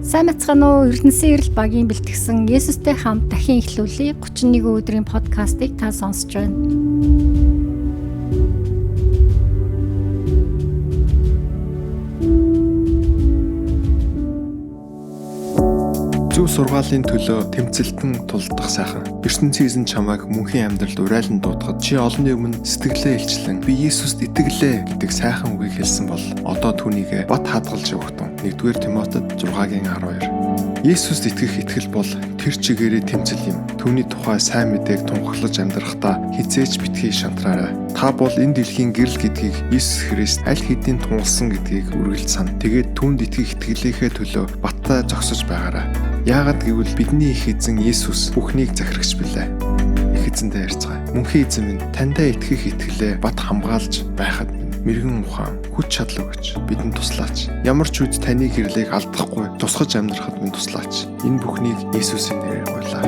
Сайн бацгаана уу? Эрдэнэсийн эрэл багийн бэлтгэсэн Есүстэй хамт дахин эхлүүлээ 31 өдрийн подкастыг та сонсож байна. Зөв сургаалын төлөө тэмцэлтэн тулдах сайхан. ертөнцийн чамайг мөнхийн амьдралд урайлан дуудахад чи олонний өмнө сэтгэлээ илчлэн би Есүст итгэлээ гэдэг сайхан үгийг хэлсэн бол одоо түүнийг бат хадгалж өгтөн. 1-р Тимотед 6:12. Есүст итгэх итгэл бол тэр чигээрээ тэмцэл юм. Түүний тухай сайн мэдээг тунхаглаж амьдрахдаа хизээч битгий шантраарай. Та бол энэ дэлхийн гэрэл гэдгийг Есүс Христ аль хэдийн тунгалсан гэдгийг үргэлж сан. Тэгээд түүнд итгэх итгэлийнхээ төлөө баттай зогсож байгаарай. Яагаад гэвэл бидний их эзэн Есүс бүхнийг захирагч билээ. Их эзэнтэй ярьцгаая. Мөнхийн эзэн минь таньдаа итгэх итгэлээ бат хамгаалж байхад мэрэгэн ухаан, хүч чадал өгч бидэнд туслаач. Ямар ч үед таны гэрлийг алдахгүй тусгаж амьдрахад минь туслаач. Энэ бүхнийг Есүсийн нэрээр гуйлаа.